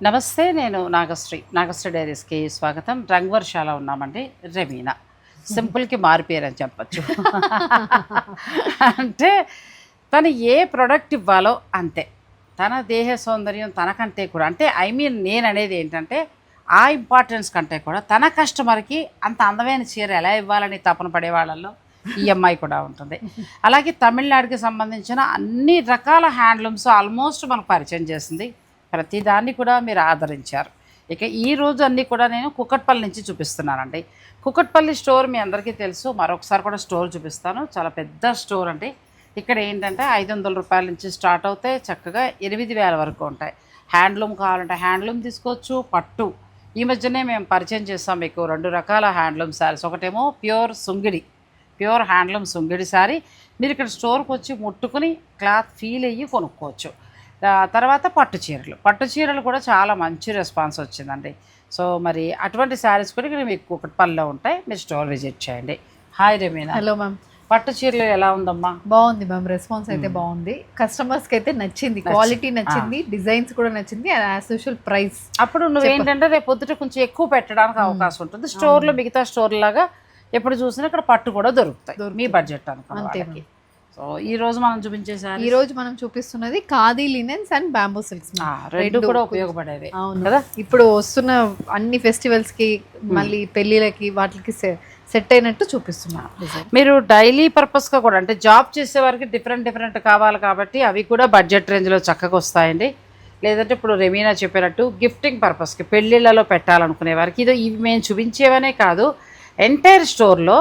నమస్తే, నేను నాగశ్రీ డైరీస్కి స్వాగతం. రంగవర్షాల ఉన్నామండి. రెమీనా సింపుల్కి మారిపోయారని చెప్పచ్చు. అంటే తను ఏ ప్రోడక్ట్ ఇవ్వాలో అంతే, తన దేహ సౌందర్యం తనకంటే కూడా, అంటే నేను అనేది ఏంటంటే ఆ ఇంపార్టెన్స్ కంటే కూడా తన కస్టమర్కి అంత అందమైన చీర ఎలా ఇవ్వాలని తపన పడే వాళ్ళల్లో ఈ అమ్మాయి కూడా ఉంటుంది. అలాగే తమిళనాడుకి సంబంధించిన అన్ని రకాల హ్యాండ్లూమ్స్ ఆల్మోస్ట్ మనకు పరిచయం చేసింది. ప్రతిదాన్ని కూడా మీరు ఆదరించారు. ఇక ఈరోజు అన్నీ కూడా నేను కుకట్పల్లి నుంచి చూపిస్తున్నానండి. కుకట్పల్లి స్టోర్ మీ అందరికీ తెలుసు, మరొకసారి కూడా స్టోర్ చూపిస్తాను. చాలా పెద్ద స్టోర్ అండి. ఇక్కడ ఏంటంటే 500 రూపాయల నుంచి స్టార్ట్ అవుతాయి, చక్కగా 8,000 వరకు ఉంటాయి. హ్యాండ్లూమ్ కావాలంటే హ్యాండ్లూమ్ తీసుకోవచ్చు, పట్టు. ఈ మధ్యనే మేము పరిచయం చేస్తాం మీకు 2 రకాల హ్యాండ్లూమ్ శారీస్. ఒకటేమో ప్యూర్ హ్యాండ్లూమ్ సుంగిడి శారీ. మీరు ఇక్కడ స్టోర్కి వచ్చి ముట్టుకుని క్లాత్ ఫీల్ అయ్యి కొనుక్కోవచ్చు. తర్వాత పట్టు చీరలు కూడా చాలా మంచి రెస్పాన్స్ వచ్చిందండి. సో మరి అటువంటి శారీస్ కూడా ఇక్కడ మీకు కుకట్పల్లిలో ఉంటాయి. మీరు స్టోర్ విజిట్ చేయండి. హాయ్ రెమీనా. Hello ma'am. పట్టు చీరలు ఎలా ఉందమ్మా? బాగుంది మ్యామ్, రెస్పాన్స్ అయితే బాగుంది. కస్టమర్స్కి అయితే నచ్చింది, క్వాలిటీ నచ్చింది, డిజైన్స్ కూడా నచ్చింది, యాజ్ యూజువల్ ప్రైస్. అప్పుడు నువ్వు ఏంటంటే రేపు పొద్దుట కొంచెం ఎక్కువ పెట్టడానికి అవకాశం ఉంటుంది. స్టోర్లో మిగతా స్టోర్ లాగా ఎప్పుడు చూసినా ఇక్కడ పట్టు కూడా దొరుకుతాయి మీ బడ్జెట్ అనుకోండి. సో ఈ రోజు మనం చూపిస్తున్నది khadi linens and bamboo silks. రెండు కూడా ఉపయోగపడేవి. అవును కదా, ఇప్పుడు వస్తున్న అన్ని ఫెస్టివల్స్ కి మళ్ళీ పెళ్ళిళ్ళకి వాటికి సెట్ అయినట్టు చూపిస్తున్నా. మీరు డైలీ పర్పస్గా కూడా, అంటే జాబ్ చేసే వారికి డిఫరెంట్ కావాలి కాబట్టి అవి కూడా బడ్జెట్ రేంజ్లో చక్కగా వస్తాయండి. లేదంటే ఇప్పుడు రెమీనా చెప్పినట్టు గిఫ్టింగ్ పర్పస్కి పెళ్ళిళ్ళలో పెట్టాలనుకునే వారికి ఇవి మేము చూపించేవనే కాదు, ఎంటైర్ స్టోర్లో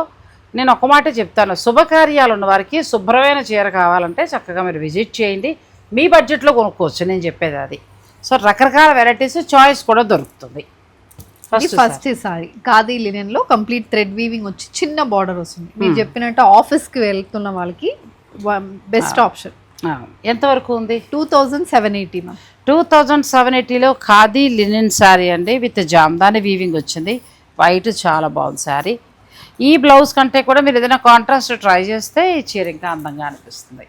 నేను ఒక మాట చెప్తాను, శుభకార్యాలు ఉన్న వారికి శుభ్రమైన చీర కావాలంటే చక్కగా మీరు విజిట్ చేయండి. మీ బడ్జెట్లో కొనుక్కోవచ్చు, నేను చెప్పేది అది. సో రకరకాల వెరైటీస్ చాయిస్ కూడా దొరుకుతుంది. ఫస్ట్ సారీ ఖాదీ లినెన్ లో కంప్లీట్ థ్రెడ్ వీవింగ్ వచ్చి చిన్న బార్డర్ వస్తుంది. మీరు చెప్పినట్టు ఆఫీస్కి వెళ్తున్న వాళ్ళకి బెస్ట్ ఆప్షన్. ఎంతవరకు ఉంది? 2780 మ్యామ్. 2780లో ఖాదీ లినెన్ శారీ అండి, విత్ జామ్దాని వీవింగ్ వచ్చింది. వైట్ చాలా బాగుంది శారీ. ఈ బ్లౌజ్ కంటే కూడా మీరు ఏదైనా కాంట్రాస్ట్ ట్రై చేస్తే ఈ చీర ఇంకా అందంగా అనిపిస్తుంది.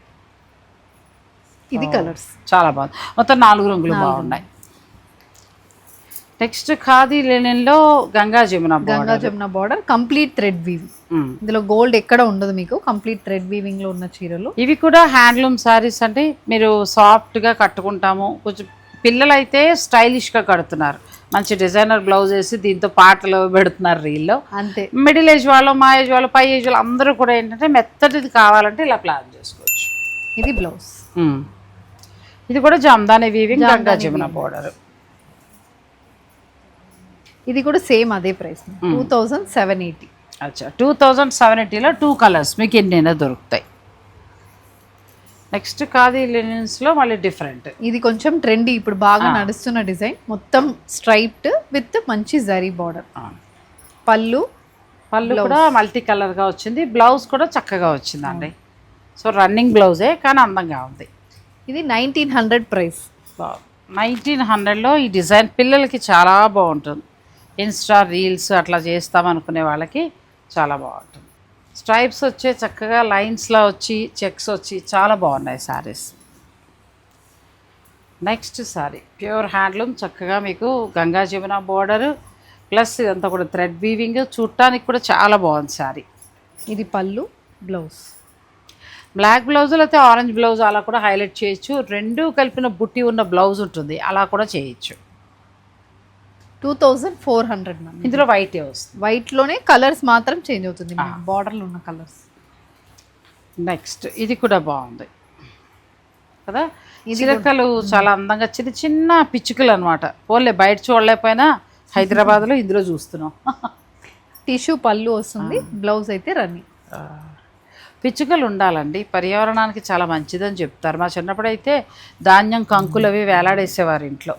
ఇది కలర్స్ చాలా బాగుంది, మొత్తం 4 రంగులు బాగున్నాయి. నెక్స్ట్ ఖాదీ లెనిన్లో Ganga Jamuna border complete thread weaving. ఇందులో గోల్డ్ ఎక్కడ ఉండదు మీకు, కంప్లీట్ థ్రెడ్ వీవింగ్ లో ఉన్న చీరలు. ఇవి కూడా హ్యాండ్లూమ్ శారీస్ అంటే మీరు సాఫ్ట్గా కట్టుకుంటాము. కొంచెం పిల్లలైతే స్టైలిష్గా కడుతున్నారు, మంచి డిజైనర్ బ్లౌజ్ వేసి దీంతో పాటలు పెడుతున్నారు రీల్లో. అంతే, మిడిల్ ఏజ్ వాళ్ళు, మా ఏజ్ వాళ్ళు, పై ఏజ్ వాళ్ళు అందరూ కూడా ఏంటంటే మెత్తటిది కావాలంటే ఇలా ప్లాన్ చేసుకోవచ్చు. ఇది బ్లౌజ్. ఇది కూడా జామ్దాని వీవింగ్, గంగా జమున బోర్డర్. ఇది కూడా సేమ్ అదే ప్రైస్, 2780. అచ్చా, 2780లో 2 కలర్స్ మీకు ఎన్నైనా దొరుకుతాయి. నెక్స్ట్ ఖాదీ లినెన్స్లో మళ్ళీ డిఫరెంట్. ఇది కొంచెం ట్రెండీ, ఇప్పుడు బాగా నడుస్తున్న డిజైన్. మొత్తం స్ట్రైప్డ్ విత్ మంచి జరీ బార్డర్. పళ్ళు కూడా మల్టీ కలర్గా వచ్చింది. బ్లౌజ్ కూడా చక్కగా వచ్చిందండి. సో రన్నింగ్ బ్లౌజే కానీ అందంగా ఉంది. ఇది 1900 ప్రైస్. 1900లో ఈ డిజైన్ పిల్లలకి చాలా బాగుంటుంది. ఇన్స్టా రీల్స్ అట్లా చేస్తామనుకునే వాళ్ళకి చాలా బాగుంటుంది. స్ట్రైప్స్ వచ్చే చక్కగా లైన్స్లో వచ్చి చెక్స్ వచ్చి చాలా బాగున్నాయి saris. Next sari pure handloom, చక్కగా మీకు గంగా జమున బోర్డర్ ప్లస్ ఇదంతా కూడా థ్రెడ్ వీవింగ్, చూడటానికి కూడా చాలా బాగుంది శారీ. ఇది పళ్ళు, బ్లౌజ్ బ్లాక్ బ్లౌజ్ అయితే ఆరెంజ్ బ్లౌజ్ అలా కూడా హైలైట్ చేయొచ్చు. రెండు కలిపిన బుట్టి ఉన్న బ్లౌజ్ ఉంటుంది, అలా కూడా చేయొచ్చు. 2400 మ్యామ్. ఇందులో వైటే వస్తుంది, వైట్లోనే కలర్స్ మాత్రం చేంజ్ అవుతుంది, బార్డర్లో ఉన్న కలర్స్. నెక్స్ట్ ఇది కూడా బాగుంది కదా, చిలకలు చాలా అందంగా చిన్న చిన్న పిచ్చుకలు అనమాట. పోలే బయట చూడలేకపోయినా హైదరాబాద్లో ఇందులో చూస్తున్నాం. టిష్యూ పళ్ళు వస్తుంది, బ్లౌజ్ అయితే రన్నింగ్. పిచ్చుకలు ఉండాలండి, పర్యావరణానికి చాలా మంచిదని చెప్తారు. మా చిన్నప్పుడు అయితే ధాన్యం కంకులు అవి వేలాడేసేవారు ఇంట్లో.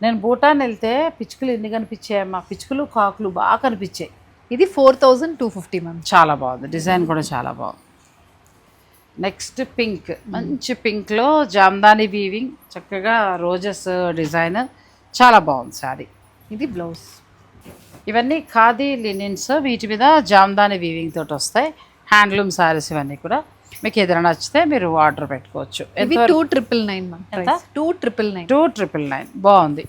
నేను భూటాన్ వెళ్తే పిచ్చుకలు ఎన్ని కనిపించాయమ్మా, పిచ్చుకలు కాకులు బాగా కనిపించాయి. ఇది 4250 మ్యామ్. చాలా బాగుంది, డిజైన్ కూడా చాలా బాగుంది. నెక్స్ట్ పింక్, మంచి పింక్లో జామ్దాని వీవింగ్, చక్కగా రోజెస్ డిజైన్, చాలా బాగుంది శారీ. ఇది బ్లౌజ్. ఇవన్నీ ఖాదీ లినెన్స్, వీటి మీద జామ్దాని వీవింగ్ తోటి వస్తాయి. హ్యాండ్లూమ్ శారీస్ ఇవన్నీ కూడా. మీకు ఏదైనా నచ్చితే మీరు ఆర్డర్ పెట్టుకోవచ్చు. 2999 మ్యామ్. 2999 బాగుంది.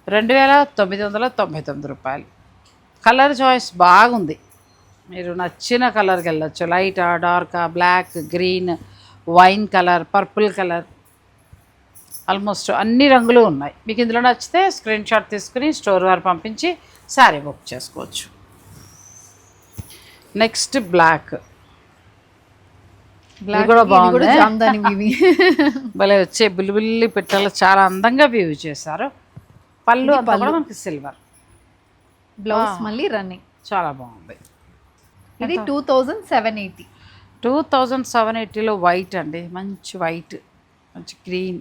2999 రూపాయలు. కలర్ చాయిస్ బాగుంది, మీరు నచ్చిన కలర్కి వెళ్ళొచ్చు. లైటా, డార్కా, black, green, wine colour, purple colour, almost అన్ని రంగులు ఉన్నాయి. మీకు ఇందులో నచ్చితే స్క్రీన్ షాట్ తీసుకుని స్టోర్ వారు పంపించి శారీ బుక్ చేసుకోవచ్చు. నెక్స్ట్ బ్లాక్, ఇది కూడా బాగుంది. జామ్దాని వీవింగ్ భలే వచ్చే బుల్లి పెట్టాలు చాలా అందంగా వీవ్ చేశారు. పళ్ళు అంతా కూడా మనకి సిల్వర్, బ్లౌజ్ మళ్ళీ రన్నింగ్, చాలా బాగుంది. ఇది 2780. 2780లో వైట్ అండి, మంచి వైట్, మంచి గ్రీన్,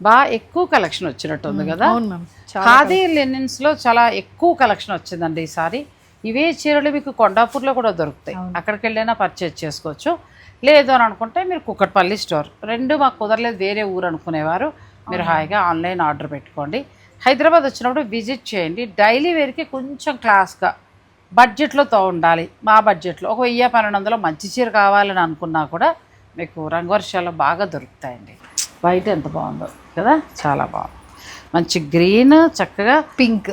బాగా ఎక్కువ కలెక్షన్ వచ్చినట్టు ఉంది కదా. అవును మ్యామ్, ఖాదీ లినిన్స్లో చాలా ఎక్కువ కలెక్షన్ వచ్చిందండి ఈసారి. ఇవే చీరలు మీకు కొండాపూర్లో కూడా దొరుకుతాయి, అక్కడికి వెళ్ళైనా పర్చేజ్ చేసుకోవచ్చు. లేదు అని అనుకుంటే మీరు కుక్కట్పల్లి స్టోర్, రెండు మాకు కుదరలేదు వేరే ఊరు అనుకునేవారు మీరు హాయిగా ఆన్లైన్ ఆర్డర్ పెట్టుకోండి. హైదరాబాద్ వచ్చినప్పుడు విజిట్ చేయండి. డైలీ వేర్కి కొంచెం క్లాస్గా బడ్జెట్లో ఉండాలి, మా బడ్జెట్లో ఒక 1000-1200 మంచి చీర కావాలని అనుకున్నా కూడా మీకు రంగవర్షాలు బాగా దొరుకుతాయండి. వైట్ ఎంత బాగుందో కదా, చాలా బాగుంది. మంచి గ్రీన్, చక్కగా పింక్,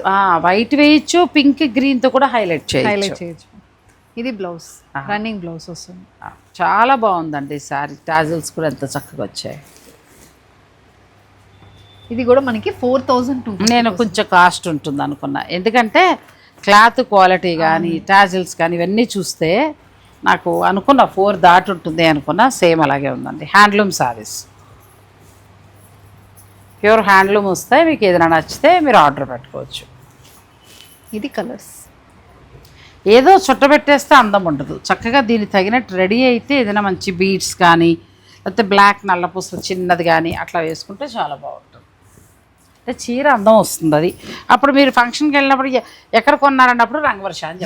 వైట్ వేయచ్చు, పింక్ గ్రీన్తో కూడా హైలైట్ చేయొచ్చు. ఇది బ్లౌజ్, రన్నింగ్ బ్లౌజ్ వస్తుంది. చాలా బాగుందండి శారీ. టాజిల్స్ కూడా ఎంత చక్కగా వచ్చాయి. ఇది కూడా మనకి 4200. నేను కొంచెం కాస్ట్ ఉంటుంది అనుకున్నా, ఎందుకంటే క్లాత్ క్వాలిటీ కానీ టాజిల్స్ కానీ ఇవన్నీ చూస్తే నాకు అనుకున్న 4 దాటి ఉంటుంది అనుకున్నా. సేమ్ అలాగే ఉందండి. హ్యాండ్లూమ్ శారీస్, ప్యూర్ హ్యాండ్లూమ్ వస్తాయి. మీకు ఏదైనా నచ్చితే మీరు ఆర్డర్ పెట్టుకోవచ్చు. ఇది కలర్స్, ఏదో చుట్టబెట్టేస్తే అందం ఉండదు. చక్కగా దీనికి తగినట్టు రెడీ అయితే ఏదైనా మంచి బీడ్స్ కానీ లేకపోతే బ్లాక్ నల్లపూసలు చిన్నది కానీ అట్లా వేసుకుంటే చాలా బాగుంటుంది. అంటే చీర అందం వస్తుంది. అది అప్పుడు మీరు ఫంక్షన్కి వెళ్ళినప్పుడు ఎక్కడ కొన్నారన్నప్పుడు రంగవర్ష అని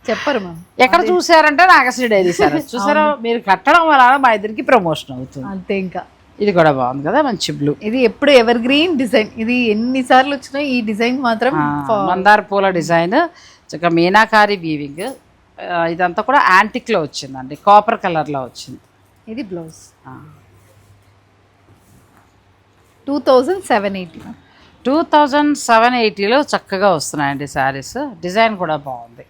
చెప్పరు మ్యామ్. ఎక్కడ చూసారంటే నాగశ్రీ డైరీ సార్ చూసారా, మీరు కట్టడం వల్ల మా ఇద్దరికి ప్రమోషన్ అవుతుంది అంతే. ఇంకా ఇది కూడా బాగుంది కదా, మంచి బ్లూ. ఇది ఎప్పుడు ఎవర్ గ్రీన్ డిజైన్, ఇది ఎన్నిసార్లు వచ్చినా ఈ డిజైన్ మాత్రం మందార పూల డిజైన్, చక్కగా మీనాకారి వీవింగ్. ఇదంతా కూడా యాంటిక్లో వచ్చిందండి, కాపర్ కలర్లో వచ్చింది. ఇది బ్లౌజ్ 2780. 2780లో చక్కగా వస్తున్నాయండి శారీస్. డిజైన్ కూడా బాగుంది.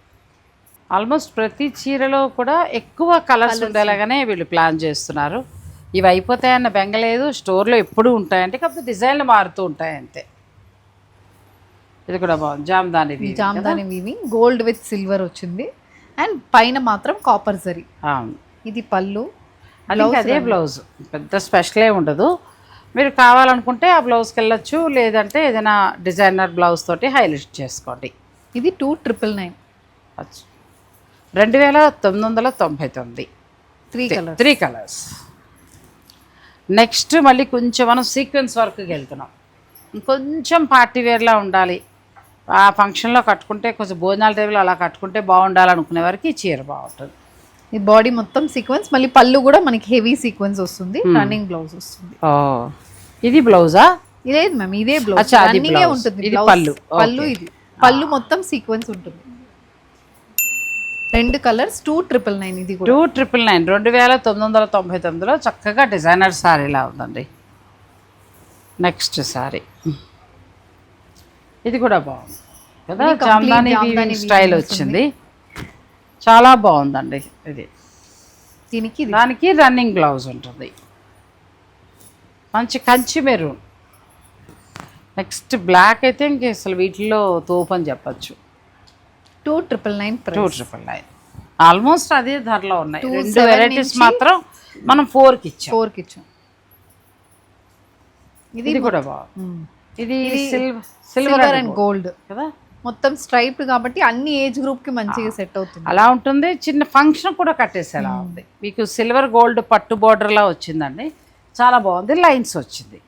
ఆల్మోస్ట్ ప్రతి చీరలో కూడా ఎక్కువ కలర్స్ ఉండేలాగానే వీళ్ళు ప్లాన్ చేస్తున్నారు. ఇవి అయిపోతాయన్న బెంగలేదు, స్టోర్లో ఎప్పుడూ ఉంటాయంటే, కాకపోతే డిజైన్లు మారుతూ ఉంటాయి అంతే. ఇది కూడా బాగుంది, Jamdani weaving, gold with silver వచ్చింది అండ్ పైన మాత్రం కాపర్ జరీ. ఇది పళ్ళు, అదే బ్లౌజ్, పెద్ద స్పెషలే ఉండదు. మీరు కావాలనుకుంటే ఆ బ్లౌజ్కి వెళ్ళొచ్చు, లేదంటే ఏదైనా డిజైనర్ బ్లౌజ్ తోటి హైలైట్ చేసుకోండి. ఇది 2999. 2999. 3 కలర్స్. నెక్స్ట్ మళ్ళీ కొంచెం మనం సీక్వెన్స్ వర్క్కి వెళ్తున్నాం. కొంచెం పార్టీ వేర్లా ఉండాలి, ఆ ఫంక్షన్లో కట్టుకుంటే కొంచెం భోజనాల టైంలో అలా కట్టుకుంటే బాగుండాలనుకునే వారికి ఈ చీర బాగుంటుంది. ఈ బాడీ మొత్తం సీక్వెన్స్, మళ్ళీ పళ్ళు కూడా మనకి హెవీ సీక్వెన్స్ వస్తుంది, రన్నింగ్ బ్లౌజ్ వస్తుంది. ఇది బ్లౌజా? లేదు మ్యామ్, ఇదే బ్లౌజ్ రన్నింగ్ ఉంటుంది. ఇది పళ్ళు, ఇది పళ్ళు మొత్తం సీక్వెన్స్ ఉంటుంది. 2 కలర్స్ 2999. ఇది కూడా 2999, 2999లో చక్కగా డిజైనర్ శారీలా ఉందండి. నెక్స్ట్ శారీ, ఇది కూడా బాగుంది కదా, జామ్దాని వీవింగ్ స్టైల్ వచ్చింది, చాలా బాగుందండి. ఇది దానికి రన్నింగ్ బ్లౌజ్ ఉంటుంది, మంచి కంచి మెరూన్. నెక్స్ట్ బ్లాక్ అయితే ఇంక అసలు వీటిలో తోపు అని చెప్పచ్చు. 2999. ఆల్మోస్ట్ అదే ధరలో ఉన్నాయి. 2 వెరైటీస్ మాత్రం మనం 4కి ఇచ్చాం. ఇది కూడా బాగుంది. ఇది సిల్వర్ అండ్ గోల్డ్ కదా, మొత్తం స్ట్రైప్ కాబట్టి అన్ని ఏజ్ గ్రూప్ కి మంచిగా సెట్ అవుతుంది. అలా ఉంటుంది. చిన్న ఫంక్షన్ కూడా కట్టేసేలా ఉంది. మీకు సిల్వర్ గోల్డ్ పట్టు బోర్డర్ లా వచ్చిందండి, చాలా బాగుంది. లైన్స్ వచ్చింది.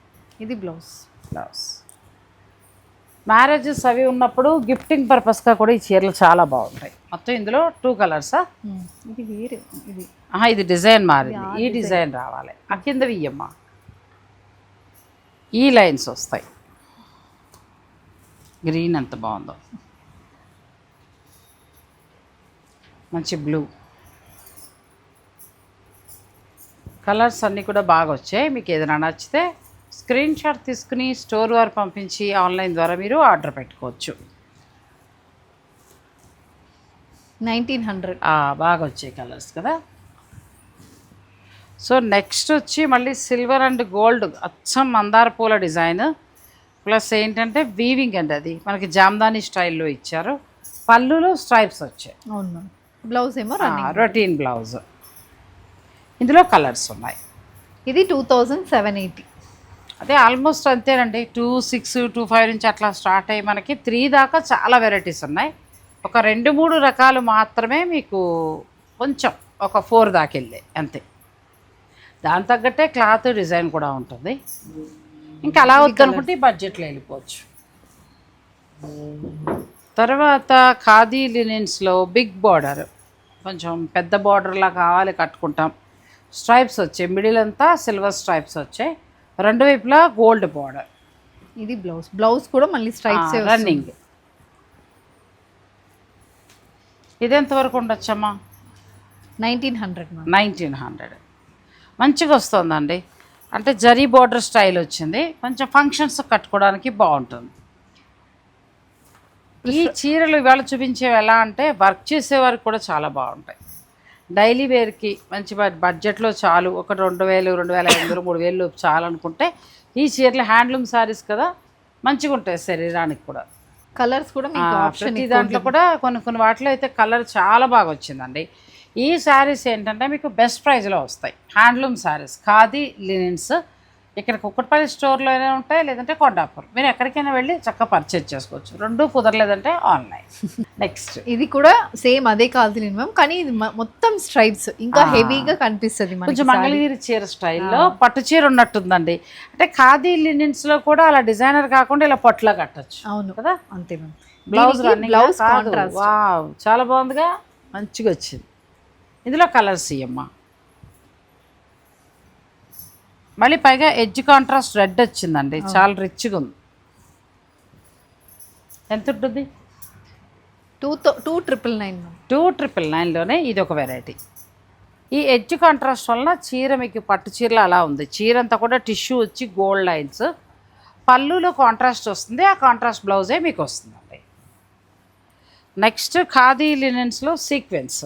ఇది బ్లౌజ్. మ్యారేజెస్ అవి ఉన్నప్పుడు గిఫ్టింగ్ పర్పస్గా కూడా ఈ చీరలు చాలా బాగుంటాయి. మొత్తం ఇందులో 2 కలర్సా? ఇది వేరే, ఇది డిజైన్ మారింది, ఈ డిజైన్ రావాలి. ఆ కింద ఇయ్యమ్మా, ఈ లైన్స్ వస్తాయి. గ్రీన్ ఎంత బాగుందో, మంచి బ్లూ కలర్స్ అన్నీ కూడా బాగా వచ్చాయి. మీకు ఏదైనా నచ్చితే స్క్రీన్ షాట్ తీసుకుని స్టోర్ వారు పంపించి ఆన్లైన్ ద్వారా మీరు ఆర్డర్ పెట్టుకోవచ్చు. 1900. బాగా వచ్చాయి కలర్స్ కదా. సో నెక్స్ట్ వచ్చి మళ్ళీ సిల్వర్ అండ్ గోల్డ్ అచ్చం మందార పూల డిజైన్ ప్లస్ ఏంటంటే వీవింగ్ అండి, అది మనకి జామ్దాని స్టైల్లో ఇచ్చారు. పళ్ళులో స్ట్రైప్స్ వచ్చాయి. అవును మ్యామ్. బ్లౌజ్ ఏమో రొటీన్ బ్లౌజ్. ఇందులో కలర్స్ ఉన్నాయి. ఇది 2780. అదే ఆల్మోస్ట్ అంతేనండి. 26, 25 నుంచి అట్లా స్టార్ట్ అయ్యి మనకి 3 దాకా చాలా వెరైటీస్ ఉన్నాయి. ఒక 2-3 రకాలు మాత్రమే మీకు కొంచెం ఒక 4 దాకా వెళ్ళాయి అంతే. దాని తగ్గట్టే క్లాత్ డిజైన్ కూడా ఉంటుంది. ఇంకా అలా వద్దనుకుంటే బడ్జెట్లో వెళ్ళిపోవచ్చు. తర్వాత ఖాదీ లినిన్స్లో బిగ్ బార్డర్, కొంచెం పెద్ద బార్డర్లా కావాలి కట్టుకుంటాం. స్ట్రైప్స్ వచ్చాయి, మిడిల్ అంతా సిల్వర్ స్ట్రైప్స్ వచ్చాయి, రెండు వైపులా గోల్డ్ బార్డర్. ఇది బ్లౌజ్ కూడా మళ్ళీ స్ట్రైప్స్ రన్నింగ్. ఇది ఎంతవరకు ఉండొచ్చమ్మా? 1900. 1900 మంచిగా వస్తుందండి. అంటే జరీ బార్డర్ స్టైల్ వచ్చింది, కొంచెం ఫంక్షన్స్ కట్టుకోవడానికి బాగుంటుంది. ఈ చీరలు ఇవాళ చూపించేవి ఎలా అంటే వర్క్ చేసేవారికి కూడా చాలా బాగుంటాయి. డైలీ వేర్కి మంచి బడ్జెట్లో చాలు, ఒక 2000, 2500, 3000 చాలు అనుకుంటే ఈ చీరలు హ్యాండ్లూమ్ శారీస్ కదా, మంచిగా ఉంటాయి శరీరానికి కూడా. కలర్స్ కూడా మీకు ఆప్షన్ ప్రతి దాంట్లో కూడా కొన్ని వాటిలో అయితే కలర్ చాలా బాగా వచ్చిందండి. ఈ శారీస్ ఏంటంటే మీకు బెస్ట్ ప్రైస్లో వస్తాయి. హ్యాండ్లూమ్ శారీస్ ఖాదీ లినిన్స్ ఇక్కడ కుక్కట్పల్లి స్టోర్లో అయినా ఉంటాయి, లేదంటే కొండాపూర్. మీరు ఎక్కడికైనా వెళ్ళి చక్కగా పర్చేజ్ చేసుకోవచ్చు. రెండు కుదరలేదంటే ఆన్లైన్. నెక్స్ట్ ఇది కూడా సేమ్ అదే ఖాదీ లినిన్ మ్యామ్, కానీ ఇది మొత్తం స్ట్రైప్స్ ఇంకా హెవీగా కనిపిస్తుంది. కొంచెం మంగళగిరి చీర స్టైల్లో పట్టు చీర ఉన్నట్టుందండి. అంటే ఖాదీ లినిన్స్లో కూడా అలా డిజైనర్ కాకుండా ఇలా పట్టులా కట్టచ్చు. అవును కదా, అంతే ma'am. Blouse blouse contrast. Wow, చాలా బాగుందిగా, మంచిగా వచ్చింది. ఇందులో కలర్స్ ఇయ్యమ్మా. మళ్ళీ పైగా ఎడ్జ్ కాంట్రాస్ట్ రెడ్ వచ్చిందండి, చాలా రిచ్గా ఉంది. ఎంత ఉంటుంది? 2999. 2999లోనే ఇది ఒక వెరైటీ. ఈ ఎడ్జ్ కాంట్రాస్ట్ వలన చీర మీకు పట్టు చీరలో అలా ఉంది. చీర అంతా కూడా టిష్యూ వచ్చి గోల్డ్ లైన్స్, పళ్ళులో కాంట్రాస్ట్ వస్తుంది, ఆ కాంట్రాస్ట్ బ్లౌజే మీకు వస్తుందండి. నెక్స్ట్ ఖాదీ లినెన్స్లో సీక్వెన్స్,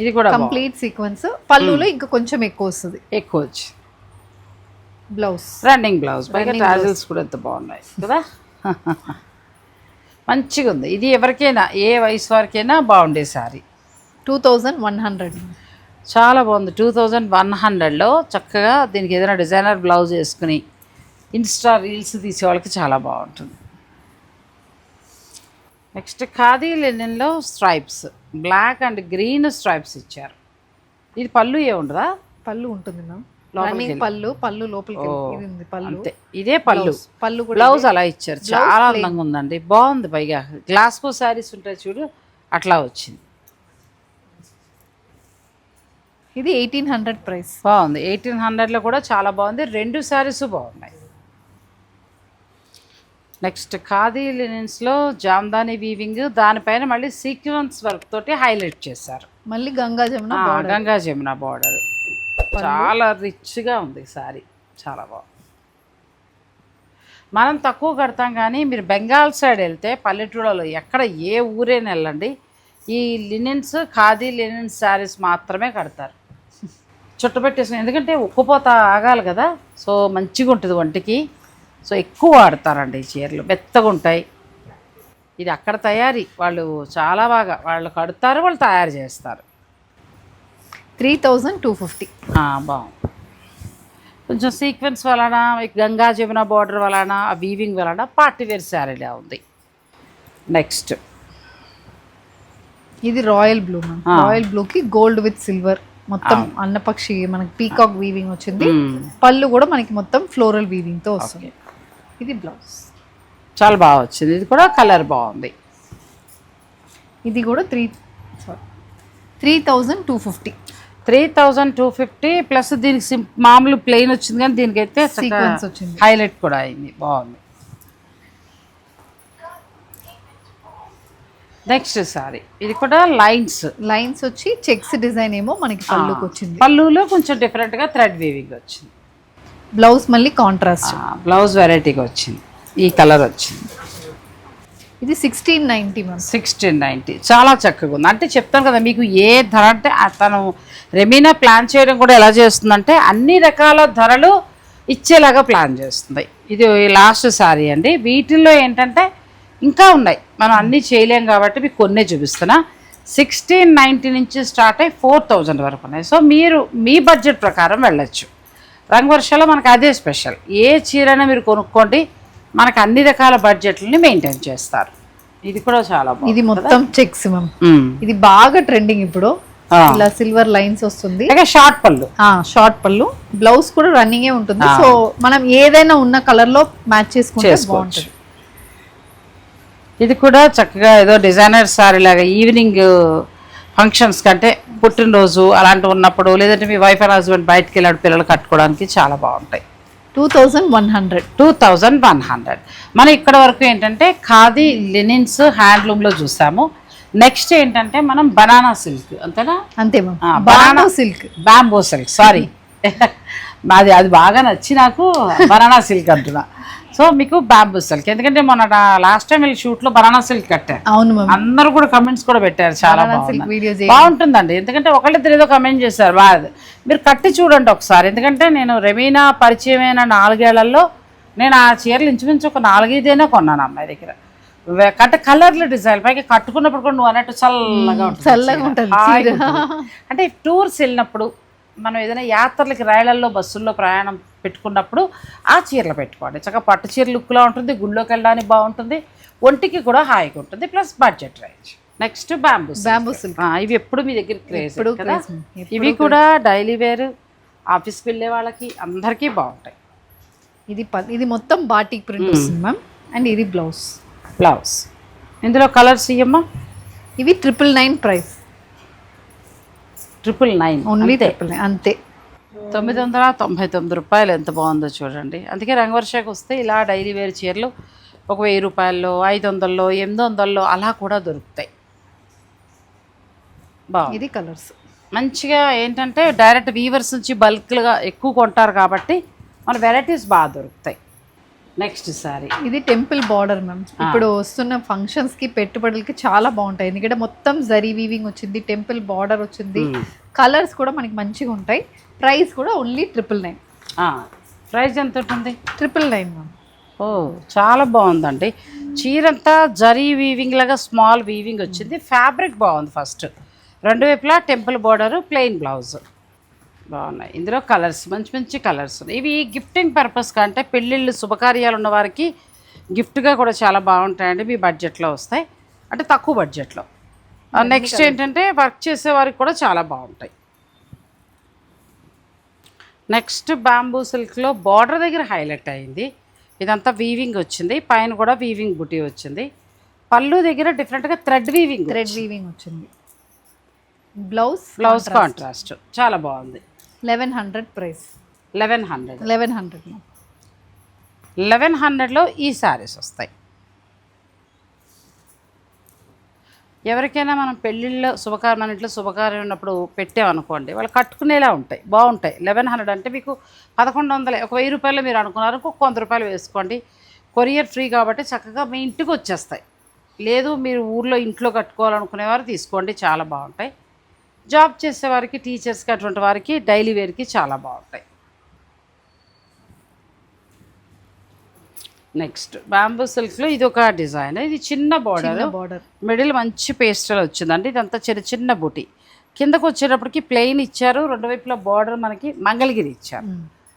ఇది కూడా కంప్లీట్ సీక్వెన్స్. పళ్ళులో ఇంకా కొంచెం ఎక్కువ వస్తుంది, ఎక్కువ వచ్చి బ్లౌజ్ రన్నింగ్ బ్లౌజ్. పైగా టాజిల్స్ కూడా ఎంత బాగున్నాయి కదా. మంచిగా ఉంది. ఇది ఎవరికైనా ఏ వయసు వారికైనా బాగుండే సారీ. 2100. చాలా బాగుంది. 2100లో చక్కగా దీనికి ఏదైనా డిజైనర్ బ్లౌజ్ వేసుకుని ఇన్స్టా రీల్స్ తీసే వాళ్ళకి చాలా బాగుంటుంది. నెక్స్ట్ ఖాదీ లినెన్లో stripes, black and green stripes ఇచ్చారు. ఇది పళ్ళు ఏముండదా? పళ్ళు ఉంటుంది మ్యామ్, పళ్ళు లోపలికి పళ్ళు అంతే. ఇదే పళ్ళు కూడా బ్లౌజ్ అలా ఇచ్చారు, చాలా అందంగా ఉందండి, బాగుంది. పైగా గ్లాస్కో శారీస్ ఉంటాయి చూడు, అట్లా వచ్చింది. ఇది 1800 ప్రైస్. బాగుంది. 1800లో కూడా చాలా బాగుంది. రెండు శారీస్ బాగున్నాయి. నెక్స్ట్ ఖాదీ లినెన్స్లో జామ్దాని వీవింగ్, దానిపైన మళ్ళీ సీక్వెన్స్ వర్క్ తోటి హైలైట్ చేశారు. మళ్ళీ గంగా జమున బార్డర్, చాలా రిచ్గా ఉంది సారీ, చాలా బాగుంది. మనం తక్కువ కడతాం కానీ మీరు బెంగాల్ సైడ్ వెళ్తే పల్లెటూళ్ళలో ఎక్కడ ఏ ఊరైనా వెళ్ళండి, ఈ లినెన్స్ ఖాదీ లినెన్స్ శారీస్ మాత్రమే కడతారు చుట్టపెట్టేసుకుని. ఎందుకంటే ఉక్కుపోత ఆగాలి కదా, సో మంచిగా ఉంటుంది ఒంటికి, సో ఎక్కువ వాడతారండి. ఈ చీరలు మెత్తగా ఉంటాయి. ఇది అక్కడ తయారీ, వాళ్ళు చాలా బాగా వాళ్ళు కడతారు, వాళ్ళు తయారు చేస్తారు. 3250. బాగుంది. కొంచెం సీక్వెన్స్ వలన, గంగా జమున బార్డర్ వలన, ఆ వీవింగ్ వలన పార్టీ వేర్ శారీలా ఉంది. నెక్స్ట్ ఇది రాయల్ బ్లూ మ్యామ్. రాయల్ బ్లూకి గోల్డ్ విత్ సిల్వర్ మొత్తం అన్నపక్షి మనకి పీకాక్ వీవింగ్ వచ్చింది. పళ్ళు కూడా మనకి మొత్తం ఫ్లోరల్ వీవింగ్ తో వస్తుంది. ఇది బ్లౌజ్ చాలా బాగా వచ్చింది. ఇది కూడా కలర్ బాగుంది. ఇది కూడా 3250. 3250 ప్లస్ దీనికి మామూలు ప్లెయిన్ వచ్చింది, కానీ దీనికైతే సీక్వెన్స్ వచ్చింది, హైలైట్ కూడా అయింది, బాగుంది. నెక్స్ట్ సారీ, ఇది కూడా లైన్స్ వచ్చి చెక్స్ డిజైన్ ఏమో మనకి పళ్ళుకి వచ్చింది. పళ్ళులో కొంచెం డిఫరెంట్గా థ్రెడ్ వీవింగ్ వచ్చింది. బ్లౌజ్ మళ్ళీ కాంట్రాస్ట్. బ్లౌజ్ వెరైటీగా వచ్చింది, ఈ కలర్ వచ్చింది. ఇది 1690 మ్యామ్. 1690 చాలా చక్కగా ఉంది. అంటే చెప్తాను కదా మీకు ఏ ధర అంటే తను రెమీనా ప్లాన్ చేయడం కూడా ఎలా చేస్తుందంటే అన్ని రకాల ధరలు ఇచ్చేలాగా ప్లాన్ చేస్తుంది. ఇది లాస్ట్ సారీ అండి. వీటిల్లో ఏంటంటే ఇంకా ఉన్నాయి, మనం అన్నీ చేయలేం కాబట్టి మీకు కొన్నే చూపిస్తున్నా. 1690 నుంచి స్టార్ట్ అయ్యి 4000 వరకు ఉన్నాయి. సో మీరు మీ బడ్జెట్ ప్రకారం వెళ్ళొచ్చు. రంగు వర్షాలో మనకు అదే స్పెషల్. ఏ చీరైనా మీరు కొనుక్కోండి, మనకు అన్ని రకాల బడ్జెట్లని మెయింటైన్ చేస్తారు. ఇది కూడా చాలా బాగుంది. ఇది మొత్తం చెక్స్ మ్యామ్. ఇది బాగా ట్రెండింగ్ ఇప్పుడు. ఇలా సిల్వర్ లైన్స్ వస్తుంది, షార్ట్ పళ్ళు, షార్ట్ పళ్ళు. బ్లౌజ్ కూడా రన్నింగే ఉంటుంది. సో మనం ఏదైనా ఉన్న కలర్ లో మ్యాచ్ చేసుకుంటే బాగుంటుంది. ఇది కూడా చక్కగా ఏదో డిజైనర్ సారీ లాగా ఈవినింగ్ ఫంక్షన్స్ కంటే పుట్టినరోజు అలాంటివి ఉన్నప్పుడు, లేదంటే మీ వైఫ్ అండ్ హస్బెండ్ బయటకు వెళ్ళాడు పిల్లలు కట్టుకోవడానికి చాలా బాగుంటాయి. 2100. మనం ఇక్కడ వరకు ఏంటంటే ఖాదీ లినిన్స్ హ్యాండ్లూమ్లో చూసాము. నెక్స్ట్ ఏంటంటే మనం బనానా సిల్క్, అంతేనా? అంతే banana silk, bamboo silk, sorry అది బాగా నచ్చి నాకు బనానా సిల్క్ అంటున్నా. సో మీకు బ్యాంబూ సిల్క్, ఎందుకంటే మొన్న లాస్ట్ టైం వీళ్ళు షూట్లో బనానా సిల్క్ కట్టారు. అవును, అందరూ కూడా కమెంట్స్ కూడా పెట్టారు, చాలా బాగుంటుందండి. ఎందుకంటే ఒకళ్ళిద్దరు ఏదో కమెంట్ చేశారు, బాగా మీరు కట్టి చూడండి ఒకసారి. ఎందుకంటే నేను రెమీనా పరిచయమైన 4 ఏళ్లలో నేను ఆ చీరలు ఇంచుమించు ఒక 4-5 కొన్నాను అమ్మాయి దగ్గర. కలర్లు డిజైన్ పైకి కట్టుకున్నప్పుడు కూడా నువ్వు అన్నట్టు చల్లగా ఉంటుంది. అంటే టూర్స్ వెళ్ళినప్పుడు మనం ఏదైనా యాత్రలకి రైళ్లలో బస్సుల్లో ప్రయాణం పెట్టుకున్నప్పుడు ఆ చీరలు పెట్టుకోండి. చక్కగా పట్టు చీర లుక్లా ఉంటుంది, గుళ్ళోకి వెళ్ళడానికి బాగుంటుంది, ఒంటికి కూడా హాయిగా ఉంటుంది, plus budget range. Next bamboo silk. ఇవి ఎప్పుడు మీ దగ్గర క్రేజ్ కదా. ఇవి కూడా డైలీ వేర్, ఆఫీస్కి వెళ్ళే వాళ్ళకి అందరికీ బాగుంటాయి. ఇది మొత్తం బాటిక్ ప్రింట్ వస్తుంది మ్యామ్. అండ్ ఇది బ్లౌజ్. ఇందులో కలర్స్ ఇయ్యమ్మా. ఇవి 999 ప్రైస్. 999 ఓన్లీ 999 అంతే. 999 రూపాయలు ఎంత బాగుందో చూడండి. అందుకే రంగవర్షకు వస్తే ఇలా డైలీ వేర్ చీరలు ఒక 1000 రూపాయల్లో, 500లో, 800లో అలా కూడా దొరుకుతాయి. బాగుంది. ఇది కలర్స్ మంచిగా ఏంటంటే డైరెక్ట్ వీవర్స్ నుంచి బల్క్గా ఎక్కువ కొంటారు కాబట్టి మన వెరైటీస్ బాగా దొరుకుతాయి. నెక్స్ట్ సారీ ఇది టెంపుల్ బార్డర్ మ్యామ్. ఇప్పుడు వస్తున్న ఫంక్షన్స్ కి పెట్టుబడులకి చాలా బాగుంటాయి, ఎందుకంటే మొత్తం జరీ వీవింగ్ వచ్చింది, టెంపుల్ బార్డర్ వచ్చింది, కలర్స్ కూడా మనకి మంచిగా ఉంటాయి. ప్రైస్ కూడా ఓన్లీ 999. ప్రైస్ ఎంత ఉంటుంది? 999 మ్యామ్. ఓ చాలా బాగుందండి. చీరంతా జరీ వీవింగ్ లాగా స్మాల్ వీవింగ్ వచ్చింది. ఫ్యాబ్రిక్ బాగుంది. ఫస్ట్ 2 వైపులా టెంపుల్ బార్డర్, ప్లెయిన్ బ్లౌజ్ బాగున్నాయి. ఇందులో కలర్స్ మంచి మంచి కలర్స్ ఉన్నాయి. ఇవి గిఫ్టింగ్ పర్పస్ కంటే పెళ్ళిళ్ళు శుభకార్యాలు ఉన్న వారికి గిఫ్ట్గా కూడా చాలా బాగుంటాయండి. మీ బడ్జెట్లో వస్తాయి, అంటే తక్కువ బడ్జెట్లో. నెక్స్ట్ ఏంటంటే వర్క్ చేసే వారికి కూడా చాలా బాగుంటాయి. నెక్స్ట్ బ్యాంబూ సిల్క్లో బార్డర్ దగ్గర హైలైట్ అయింది. ఇదంతా వీవింగ్ వచ్చింది, పైన కూడా వీవింగ్ బుటీ వచ్చింది. పళ్ళు దగ్గర డిఫరెంట్గా థ్రెడ్ వీవింగ్ వచ్చింది. బ్లౌజ్ కాంట్రాస్ట్ చాలా బాగుంది. 1100 ప్రైస్. 1100లో ఈ శారీస్ వస్తాయి. ఎవరికైనా మనం పెళ్ళిళ్ళలో మన ఇంట్లో శుభకార్యం ఉన్నప్పుడు పెట్టామనుకోండి, వాళ్ళు కట్టుకునేలా ఉంటాయి, బాగుంటాయి. 1100 అంటే మీకు 1100, ఒక 1000 రూపాయలు మీరు అనుకున్నారు, ఇంకొక 100 రూపాయలు వేసుకోండి. కొరియర్ ఫ్రీ కాబట్టి చక్కగా మీ ఇంటికి వచ్చేస్తాయి. లేదు మీరు ఊర్లో ఇంట్లో కట్టుకోవాలనుకునేవారు తీసుకోండి, చాలా బాగుంటాయి. జాబ్ చేసేవారికి, టీచర్స్కి, అటువంటి వారికి డైలీ వేర్కి చాలా బాగుంటాయి. నెక్స్ట్ బ్యాంబూ సిల్క్లో ఇది ఒక డిజైన్. ఇది చిన్న బార్డర్, మిడిల్ మంచి పేస్టల్ వచ్చిందండి. ఇదంతా చిన్న చిన్న బూటీ. కిందకు వచ్చేటప్పటికి ప్లెయిన్ ఇచ్చారు, 2 వైపుల బార్డర్ మనకి మంగళగిరి ఇచ్చారు.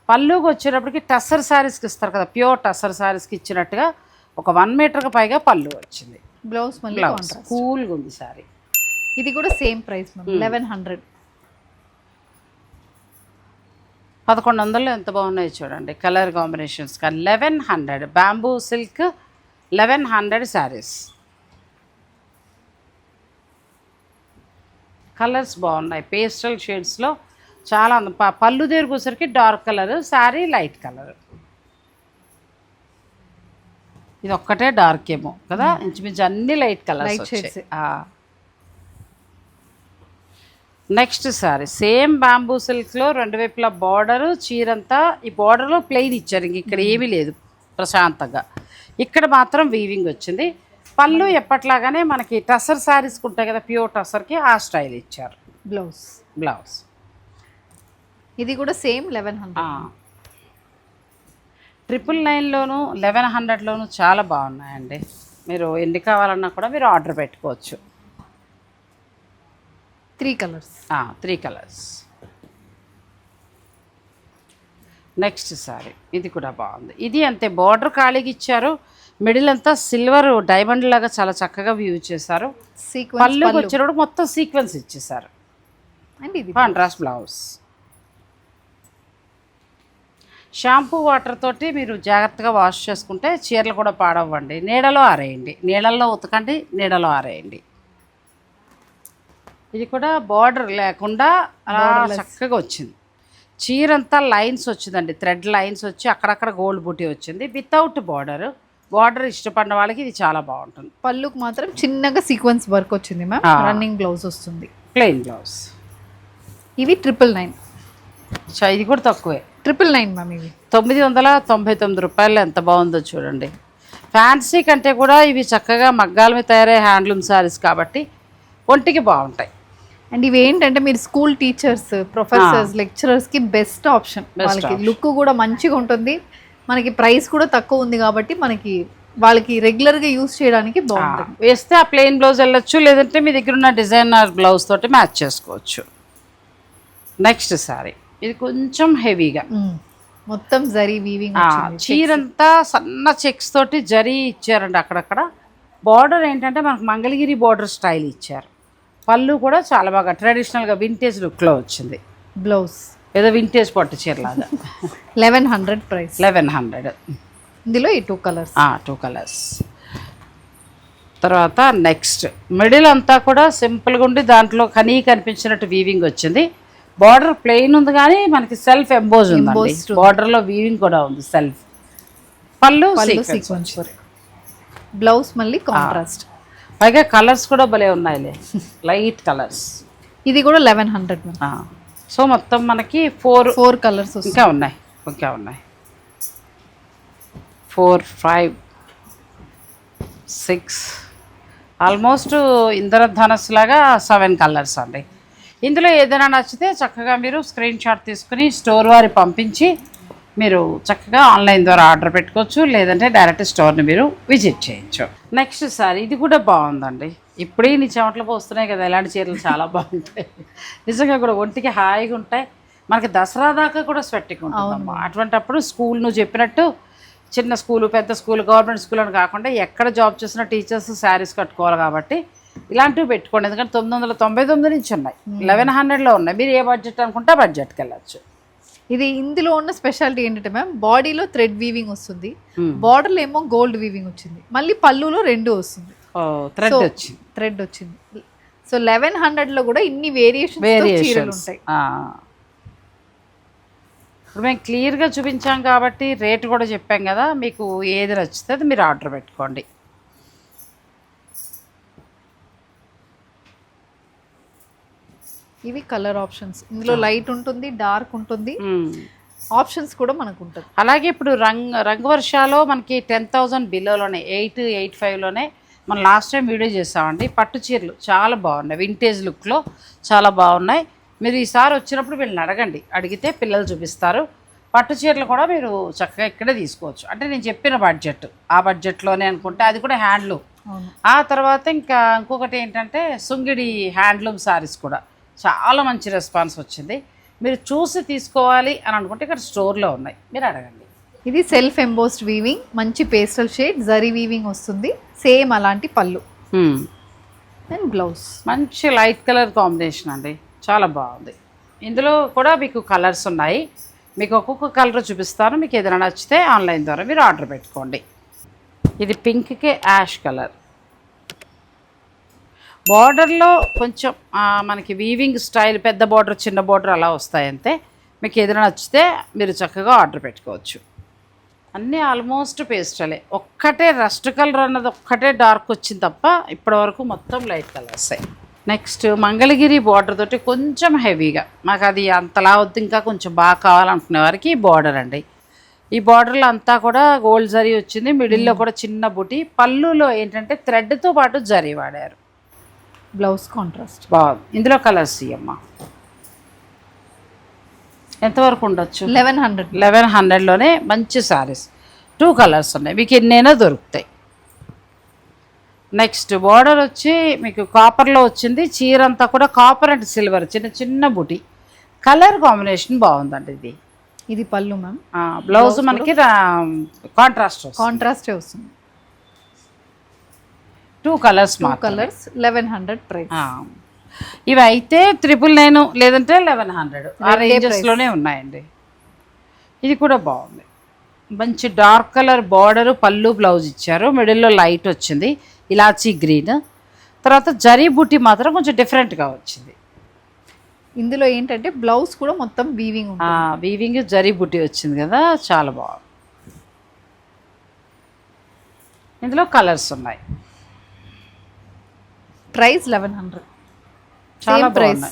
పళ్ళుకి వచ్చేటప్పటికి టస్సర్ శారీస్కి ఇస్తారు కదా, ప్యూర్ టస్సర్ శారీస్కి ఇచ్చినట్టుగా ఒక 1 మీటర్కి పైగా పళ్ళు వచ్చింది. బ్లౌజ్ కూల్గా ఉంది శారీ. ఇది కూడా సేమ్ ప్రైస్ 1100. 1100లో ఎంత బాగున్నాయి చూడండి, colour combinations. 1100 bamboo silk, 1100 saris. Colours బాగున్నాయి, పేస్టల్ షేడ్స్లో చాలా. పళ్ళు దగ్గరకు వచ్చేసరికి dark colour, sari light colour. ఇది ఒక్కటే డార్క్ ఏమో కదా, ఇంచుమించు అన్ని light colours. Next sari same bamboo సిల్క్లో రెండు వైపులా బార్డరు చీరంతా ఈ బార్డర్లో ప్లెయిన్ ఇచ్చారు, ఇంక ఇక్కడ ఏమీ లేదు ప్రశాంతంగా. ఇక్కడ మాత్రం వీవింగ్ వచ్చింది. పళ్ళు ఎప్పట్లాగానే మనకి టసర్ శారీస్కి ఉంటాయి కదా, ప్యూర్ టసర్కి ఆ స్టైల్ ఇచ్చారు. బ్లౌజ్ ఇది కూడా సేమ్ 1100. 999లోను 1100లోను చాలా బాగున్నాయండి. మీరు ఎన్ని కావాలన్నా కూడా మీరు ఆర్డర్ పెట్టుకోవచ్చు. 3 కలర్స్. 3 కలర్స్. నెక్స్ట్ సారీ ఇది కూడా బాగుంది. ఇది అంతే బార్డర్ ఖాళీగా ఇచ్చారు, మిడిల్ అంతా సిల్వర్ డైమండ్ లాగా చాలా చక్కగా వ్యూ చేశారు. పళ్ళు వచ్చినప్పుడు మొత్తం సీక్వెన్స్ ఇచ్చేసారు. అండ్ ఇది కాంట్రాస్ట్ బ్లౌజ్. షాంపూ వాటర్ తోటి మీరు జాగ్రత్తగా వాష్ చేసుకుంటే చీరలు కూడా పాడవ్వండి. నీడలో ఆరేయండి, నీళ్ళల్లో ఉతకండి, నీడలో ఆరేయండి. ఇది కూడా బార్డర్ లేకుండా అలా చక్కగా వచ్చింది. చీరంతా లైన్స్ వచ్చిందండి, థ్రెడ్ లైన్స్ వచ్చి అక్కడక్కడ గోల్డ్ బూటీ వచ్చింది వితౌట్ బార్డర్. బార్డర్ ఇష్టపడిన వాళ్ళకి ఇది చాలా బాగుంటుంది. పళ్ళుకు మాత్రం చిన్నగా సీక్వెన్స్ వర్క్ వచ్చింది మ్యామ్. రన్నింగ్ బ్లౌజ్ వస్తుంది, ప్లెయిన్ బ్లౌజ్. ఇవి 999. ఇది కూడా తక్కువే, 999 మ్యామ్. ఇవి 999 రూపాయలు. ఎంత బాగుందో చూడండి. ఫ్యాన్సీ కంటే కూడా ఇవి చక్కగా మగ్గాల మీద తయారయ్యే హ్యాండ్లూమ్ శారీస్ కాబట్టి ఒంటికి బాగుంటాయి. అండ్ ఇవి ఏంటంటే మీరు స్కూల్ టీచర్స్, ప్రొఫెసర్స్, లెక్చరర్స్కి బెస్ట్ ఆప్షన్. వాళ్ళకి లుక్ కూడా మంచిగా ఉంటుంది, మనకి ప్రైస్ కూడా తక్కువ ఉంది కాబట్టి మనకి వాళ్ళకి రెగ్యులర్గా యూస్ చేయడానికి బాగుంటుంది. వేస్తే ఆ ప్లెయిన్ బ్లౌజ్ వెళ్ళొచ్చు, లేదంటే మీ దగ్గర ఉన్న డిజైనర్ బ్లౌజ్ తోటి మ్యాచ్ చేసుకోవచ్చు. నెక్స్ట్ సారీ ఇది కొంచెం హెవీగా మొత్తం జరీ వీవింగ్, చీరంతా సన్న చెక్స్ తోటి జరీ ఇచ్చారండి. అక్కడక్కడ బార్డర్ ఏంటంటే మనకు మంగళగిరి బార్డర్ స్టైల్ ఇచ్చారు. పళ్ళు కూడా చాలా బాగా ట్రెడిషనల్గా వింటేజ్ లుక్లో వచ్చింది. బ్లౌజ్ ఏదో వింటేజ్ పట్టు చీరలాగా. 1100 ప్రైస్. 1100. ఇందులో ఈ 2 కలర్స్. 2 కలర్స్. తర్వాత నెక్స్ట్ మిడిల్ అంతా కూడా సింపుల్గా ఉండి దాంట్లో కనిపించినట్టు వీవింగ్ వచ్చింది. బార్డర్ ప్లెయిన్ ఉంది కానీ మనకి సెల్ఫ్ ఎంబోజ్ ఉంది, బార్డర్లో వీవింగ్ కూడా ఉంది సెల్ఫ్. పళ్ళు సీక్వెన్స్, బ్లౌజ్ మళ్ళీ కాంట్రాస్ట్. పైగా కలర్స్ కూడా భలే ఉన్నాయిలే, లైట్ కలర్స్. ఇది కూడా 1100. సో మొత్తం మనకి 4 కలర్స్ ఇంకా ఉన్నాయి. 4, 5, 6 ఆల్మోస్ట్ ఇంద్రధనస్ లాగా 7 కలర్స్ అండి. ఇందులో ఏదైనా నచ్చితే చక్కగా మీరు స్క్రీన్ షాట్ తీసుకుని స్టోర్ వారి పంపించి మీరు చక్కగా ఆన్లైన్ ద్వారా ఆర్డర్ పెట్టుకోవచ్చు, లేదంటే డైరెక్ట్ స్టోర్ని మీరు విజిట్ చేయొచ్చు. నెక్స్ట్ సారీ ఇది కూడా బాగుందండి. ఇప్పుడే నీ చెమటలు పోస్తున్నాయి కదా, ఇలాంటి చీరలు చాలా బాగుంటాయి నిజంగా కూడా ఒంటికి హాయిగా ఉంటాయి. మనకి దసరా దాకా కూడా స్వెట్టింగ్ ఉంటుందమ్మా. అటువంటిప్పుడు స్కూల్ నువ్వు చెప్పినట్టు చిన్న స్కూలు, పెద్ద స్కూల్, గవర్నమెంట్ స్కూల్ అని కాకుండా ఎక్కడ జాబ్ చేసిన టీచర్స్ శారీస్ కట్టుకోవాలి కాబట్టి ఇలాంటివి పెట్టుకోండి. ఎందుకంటే 999 నుంచి ఉన్నాయి, 1100లో ఉన్నాయి. మీరు ఏ బడ్జెట్ అనుకుంటే ఆ బడ్జెట్కి వెళ్ళచ్చు. ఇది ఇందులో ఉన్న స్పెషాలిటీ ఏంటంటే మ్యామ్, బాడీలో థ్రెడ్ వీవింగ్ వస్తుంది, బార్డర్లో ఏమో గోల్డ్ వీవింగ్ వచ్చింది, మళ్ళీ పళ్ళులో 2 వస్తుంది, థ్రెడ్ వచ్చింది. సో 1100లో కూడా ఇన్ని వేరియేషన్స్ ఉంటాయి. ఇప్పుడు మేము క్లియర్గా చూపించాం కాబట్టి రేట్ కూడా చెప్పాం కదా, మీకు ఏది నచ్చితే అది మీరు ఆర్డర్ పెట్టుకోండి. ఇవి కలర్ ఆప్షన్స్. ఇందులో లైట్ ఉంటుంది, డార్క్ ఉంటుంది, ఆప్షన్స్ కూడా మనకు ఉంటుంది. అలాగే ఇప్పుడు రంగు వర్షాలో మనకి 10,000 బిలోలోనే 885లోనే మనం లాస్ట్ టైం వీడియో చేసామండి. పట్టు చీరలు చాలా బాగున్నాయి, వింటేజ్ లుక్లో చాలా బాగున్నాయి. మీరు ఈసారి వచ్చినప్పుడు వీళ్ళని అడగండి, అడిగితే పిల్లలు చూపిస్తారు. పట్టు చీరలు కూడా మీరు చక్కగా ఇక్కడే తీసుకోవచ్చు. అంటే నేను చెప్పిన బడ్జెట్ ఆ బడ్జెట్లోనే అనుకుంటే అది కూడా హ్యాండ్లూమ్. ఆ తర్వాత ఇంకొకటి ఏంటంటే సుంగిడి హ్యాండ్లూమ్ శారీస్ కూడా చాలా మంచి రెస్పాన్స్ వచ్చింది. మీరు చూసి తీసుకోవాలి అని అనుకుంటే ఇక్కడ స్టోర్లో ఉన్నాయి, మీరు అడగండి. ఇది సెల్ఫ్ ఎంబోస్డ్ వీవింగ్, మంచి పేస్టల్ షేడ్ జరీ వీవింగ్ వస్తుంది, సేమ్ అలాంటి పళ్ళు అండ్ బ్లౌజ్. మంచి లైట్ కలర్ కాంబినేషన్ అండి, చాలా బాగుంది. ఇందులో కూడా మీకు కలర్స్ ఉన్నాయి, మీకు ఒక్కొక్క కలర్ చూపిస్తాను. మీకు ఏదైనా నచ్చితే ఆన్లైన్ ద్వారా మీరు ఆర్డర్ పెట్టుకోండి. ఇది పింక్కే యాష్ కలర్, బార్డర్లో కొంచెం మనకి వీవింగ్ స్టైల్ పెద్ద బార్డర్ చిన్న బార్డర్ అలా వస్తాయంతే. మీకు ఏదైనా నచ్చితే మీరు చక్కగా ఆర్డర్ పెట్టుకోవచ్చు. అన్నీ ఆల్మోస్ట్ పేస్టలే, ఒక్కటే రస్ట్ కలర్ అన్నది ఒక్కటే డార్క్ వచ్చింది తప్ప ఇప్పటివరకు మొత్తం లైట్ కలర్సే. నెక్స్ట్ మంగళగిరి బార్డర్ తోటి కొంచెం హెవీగా, మాకు అది అంతలా వద్దు, ఇంకా కొంచెం బాగా కావాలనుకునే వారికి ఈ బార్డర్ అండి. ఈ బార్డర్లో అంతా కూడా గోల్డ్ జరీ వచ్చింది, మిడిల్లో కూడా చిన్న బుటీ, పళ్ళులో ఏంటంటే థ్రెడ్తో పాటు జరీ వాడారు. బ్లౌజ్ కాంట్రాస్ట్ బాగుంది. ఇందులో కలర్స్ ఇవ్వమ్మా, ఎంతవరకు ఉండొచ్చు? 1100లోనే మంచి శారీస్, 2 కలర్స్ ఉన్నాయి, మీకు ఎన్నైనా దొరుకుతాయి. నెక్స్ట్ బార్డర్ వచ్చి మీకు కాపర్లో వచ్చింది, చీర అంతా కూడా కాపర్ అండ్ సిల్వర్ చిన్న చిన్న బుటీ, కలర్ కాంబినేషన్ బాగుందండి. ఇది పళ్ళు మ్యామ్. బ్లౌజ్ మనకి కాంట్రాస్టే వస్తుంది. 2 కలర్స్, 1100 ప్రైస్. ఇవి అయితే 999 లేదంటే 1100 ఆ రేంజెస్లోనే ఉన్నాయండి. ఇది కూడా బాగుంది, మంచి డార్క్ కలర్ బార్డరు, పళ్ళు బ్లౌజ్ ఇచ్చారు, మిడిల్లో లైట్ వచ్చింది ఇలాచీ గ్రీన్, తర్వాత జరీ బుట్టి మాత్రం కొంచెం డిఫరెంట్గా వచ్చింది. ఇందులో ఏంటంటే బ్లౌజ్ కూడా మొత్తం వీవింగ్, వీవింగ్ జరీ బుట్టి వచ్చింది కదా, చాలా బాగుంది. ఇందులో కలర్స్ ఉన్నాయి. ప్రైస్ 1100. చాలా ప్రైస్,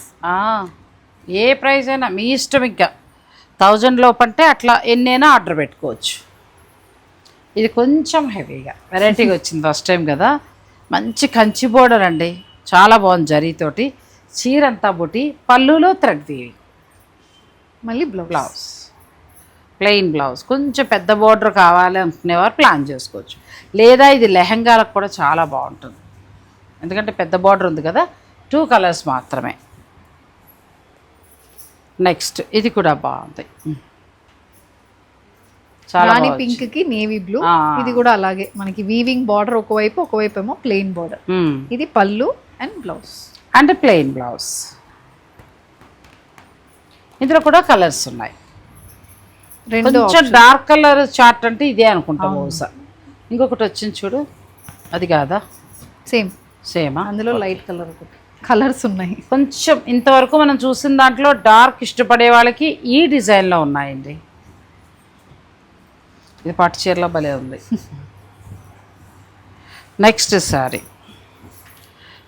ఏ ప్రైస్ అయినా మీ ఇష్టం, ఇంకా 1000 లోపంటే అట్లా ఎన్నైనా ఆర్డర్ పెట్టుకోవచ్చు. ఇది కొంచెం హెవీగా వెరైటీగా వచ్చింది, ఫస్ట్ టైం కదా. మంచి కంచి బోర్డర్ అండి, చాలా బాగుంది జరీతోటి, చీర అంతా బుట్టి, పళ్ళులో థ్రెడ్ వీవింగ్, మళ్ళీ బ్లౌజ్ ప్లెయిన్ బ్లౌజ్. కొంచెం పెద్ద బోర్డర్ కావాలి అనుకునేవారు ప్లాన్ చేసుకోవచ్చు, లేదా ఇది లెహంగాలకు కూడా చాలా బాగుంటుంది, ఎందుకంటే పెద్ద బార్డర్ ఉంది కదా. 2 కలర్స్ మాత్రమే. నెక్స్ట్ ఇది కూడా బాగుంది, చాలా పింక్ కి నేవీ బ్లూ. ఇది కూడా అలాగే మనకి వీవింగ్ బార్డర్, ఒకవైపు ఏమో ప్లెయిన్ బార్డర్. ఇది పళ్ళు అండ్ బ్లౌజ్ అంటే ప్లెయిన్ బ్లౌజ్. ఇందులో కూడా కలర్స్ ఉన్నాయి. కొంచెం డార్క్ కలర్ చార్ట్ అంటే ఇదే అనుకుంటా బహుశా. ఇంకొకటి వచ్చింది చూడు, అది కాదా? సేమా? అందులో లైట్ కలర్ కలర్స్ ఉన్నాయి. కొంచెం ఇంతవరకు మనం చూసిన దాంట్లో డార్క్ ఇష్టపడే వాళ్ళకి ఈ డిజైన్లో ఉన్నాయండి. ఇది పట్టు చీరలో భలే ఉంది. నెక్స్ట్ సారీ,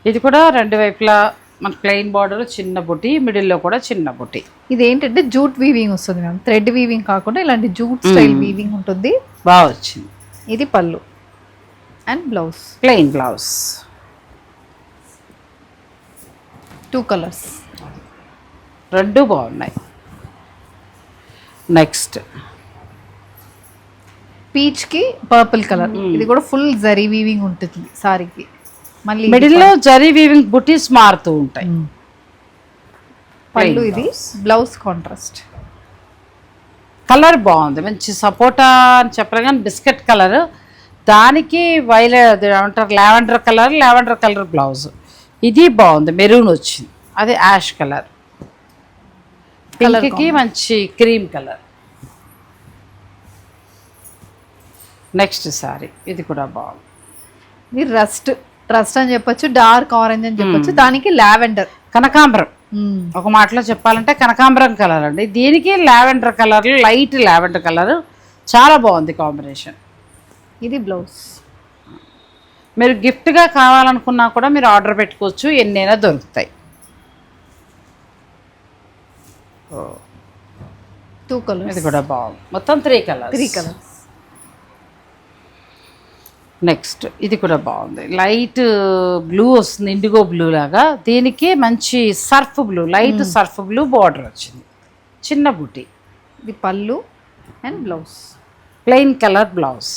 ఇది కూడా 2 వైపులా మన ప్లెయిన్ బార్డర్, చిన్న బుట్టి, మిడిల్లో కూడా చిన్న బుట్టి. ఇది ఏంటంటే జూట్ వీవింగ్ వస్తుంది మ్యామ్, థ్రెడ్ వీవింగ్ కాకుండా ఇలాంటి జూట్ స్టైల్ వీవింగ్ ఉంటుంది, బాగా వచ్చింది. ఇది పళ్ళు and blouse, plain blouse. 2 colours, 2 బాగున్నాయి. నెక్స్ట్ పీచ్ కి పర్పుల్ కలర్, ఇది కూడా ఫుల్ జరీ వీవింగ్ ఉంటుంది సారీకి. మళ్ళీ మిడిల్లో జరీ వీవింగ్ బుటీస్ మారుతూ ఉంటాయి. పళ్ళు, ఇది బ్లౌజ్ కాంట్రాస్ట్. కలర్ బాగుంది, మంచి సపోటా అని చెప్పరు కానీ బిస్కెట్ కలర్, దానికి వైలెట్ ఏమంటారు లావెండర్ కలర్ బ్లౌజ్. ఇది బాగుంది, మెరూన్ వచ్చింది, అది యాష్ కలర్, పింక్కి మంచి క్రీమ్ కలర్. నెక్స్ట్ సారీ, ఇది కూడా బాగుంది. ఇది రస్ట్ అని చెప్పొచ్చు, డార్క్ ఆరెంజ్ అని చెప్పొచ్చు, దానికి లావెండర్ కనకాంబరం. ఒక మాటలో చెప్పాలంటే కనకాంబరం కలర్ అండి, దీనికి lavender colour, light lavender colour, చాలా బాగుంది కాంబినేషన్. ఇది బ్లౌజ్. మీరు గిఫ్ట్గా కావాలనుకున్నా కూడా మీరు ఆర్డర్ పెట్టుకోవచ్చు, ఎన్నైనా దొరుకుతాయి. 2 కలర్స్, ఇది కూడా బాగుంది, మొత్తం 3 కలర్స్. నెక్స్ట్ ఇది కూడా బాగుంది, లైట్ బ్లూ వస్తుంది, ఇండిగో బ్లూ లాగా, దీనికి మంచి Surf blue, light Surf blue border వచ్చింది, చిన్న బుటీ. ఇది పళ్ళు and blouse, plain colour blouse.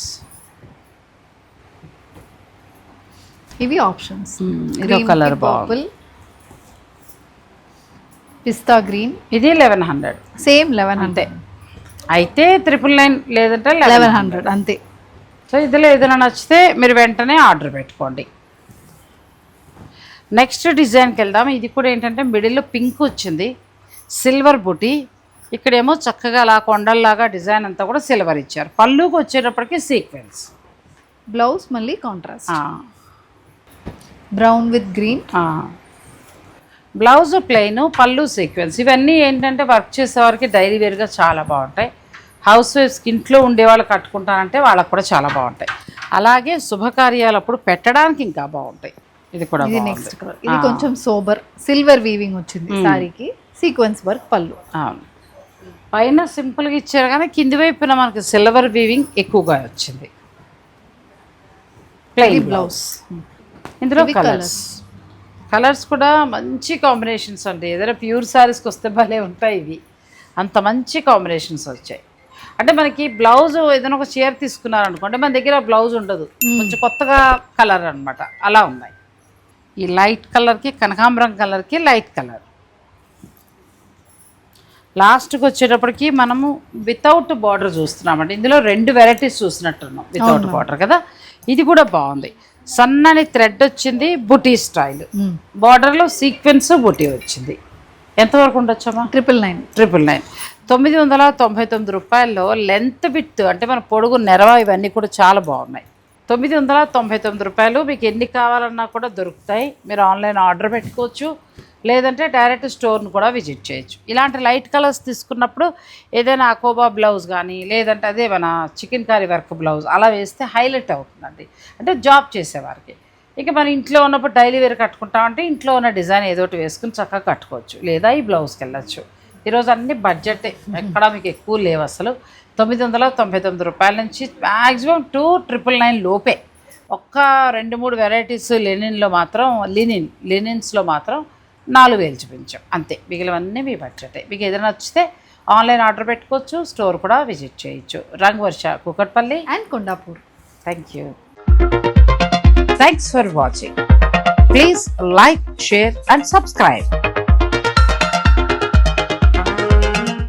ఇవి ఆప్షన్స్. ఇది కలర్ బాగుంది, పిస్తా గ్రీన్. ఇది 1100, సేమ్ 1100. అయితే 999 లేదంటే 1100 అంతే. సో ఇందులో ఏదైనా నచ్చితే మీరు వెంటనే ఆర్డర్ పెట్టుకోండి. నెక్స్ట్ డిజైన్కి వెళ్దాం. ఇది కూడా ఏంటంటే మిడిల్లో పింక్ వచ్చింది, సిల్వర్ బుటీ, ఇక్కడేమో చక్కగా అలా కొండల్లాగా డిజైన్ అంతా కూడా సిల్వర్ ఇచ్చారు. పళ్ళుకి వచ్చేటప్పటికి సీక్వెన్స్, బ్లౌజ్ మళ్ళీ contrast, brown with green. Blouse plain, పళ్ళు సీక్వెన్స్. ఇవన్నీ ఏంటంటే వర్క్ చేసేవారికి డైలీ వేర్గా చాలా బాగుంటాయి. హౌస్ వైఫ్స్కి ఇంట్లో ఉండేవాళ్ళు కట్టుకుంటారంటే వాళ్ళకు కూడా చాలా బాగుంటాయి. అలాగే శుభకార్యాలప్పుడు పెట్టడానికి ఇంకా బాగుంటాయి. ఇది కూడా ఇది బాగుంది. Next colour. ఇది కొంచెం సోబర్ సిల్వర్ వీవింగ్ వచ్చింది సారీకి, సీక్వెన్స్ వర్క్ పళ్ళు. అవును, పైన సింపుల్గా ఇచ్చారు కానీ కింది వైపున మనకి సిల్వర్ వీవింగ్ ఎక్కువగా వచ్చింది. Plain blouse. ఇందులో కలర్స్ కూడా మంచి కాంబినేషన్స్ అండి. ఏదైనా ప్యూర్ శారీస్కి వస్తే భలే ఉంటాయి ఇవి, అంత మంచి కాంబినేషన్స్ వచ్చాయి. అంటే మనకి బ్లౌజ్ ఏదైనా ఒక చీర తీసుకున్నారనుకోండి, మన దగ్గర బ్లౌజ్ ఉండదు, కొంచెం కొత్తగా కలర్ అనమాట, అలా ఉన్నాయి. ఈ లైట్ కలర్కి కనకాంబరం కలర్కి లైట్ కలర్. లాస్ట్కి వచ్చేటప్పటికి మనము వితౌట్ బార్డర్ చూస్తున్నామండి. ఇందులో 2 వెరైటీస్ చూసినట్టున్నాం వితౌట్ బార్డర్ కదా. ఇది కూడా బాగుంది, సన్నని థ్రెడ్ వచ్చింది, బుటీ స్టైల్, బార్డర్లో సీక్వెన్స్ బుటీ వచ్చింది. ఎంతవరకు ఉండొచ్చమ్మా? 999. 999 రూపాయల్లో లెంత్ విత్ అంటే మన పొడుగు నెరవ ఇవన్నీ కూడా చాలా బాగున్నాయి. 999 రూపాయలు మీకు ఎన్ని కావాలన్నా కూడా దొరుకుతాయి. మీరు ఆన్లైన్ ఆర్డర్ పెట్టుకోవచ్చు, లేదంటే డైరెక్ట్ స్టోర్ను కూడా విజిట్ చేయొచ్చు. ఇలాంటి లైట్ కలర్స్ తీసుకున్నప్పుడు ఏదైనా అకోబా బ్లౌజ్ కానీ, లేదంటే అదే మన చికెన్ కర్రీ వర్క్ బ్లౌజ్ అలా వేస్తే హైలైట్ అవుతుందండి, అంటే జాబ్ చేసేవారికి. ఇక మన ఇంట్లో ఉన్నప్పుడు డైలీ వేర్ కట్టుకుంటామంటే ఇంట్లో ఉన్న డిజైన్ ఏదో ఒకటి వేసుకుని చక్కగా కట్టుకోవచ్చు, లేదా ఈ బ్లౌజ్కి వెళ్ళచ్చు. ఈరోజు అన్ని బడ్జెట్, ఎక్కడ మీకు ఎక్కువ లేవు అసలు. 999 రూపాయల నుంచి మ్యాక్సిమం 2999 లోపే. ఒక్క 2-3 వెరైటీస్ లెనిన్లో మాత్రం లినిన్స్లో మాత్రం 4000 చూపించాం అంతే. మిగిలినవన్నీ మీ బడ్జెటే. మీకు ఏదైనా నచ్చితే ఆన్లైన్ ఆర్డర్ పెట్టుకోవచ్చు, స్టోర్ కూడా విజిట్ చేయొచ్చు. Rang Varsha, Kukatpally and Kondapur. Thank you. Thanks for watching. Please like, share and subscribe.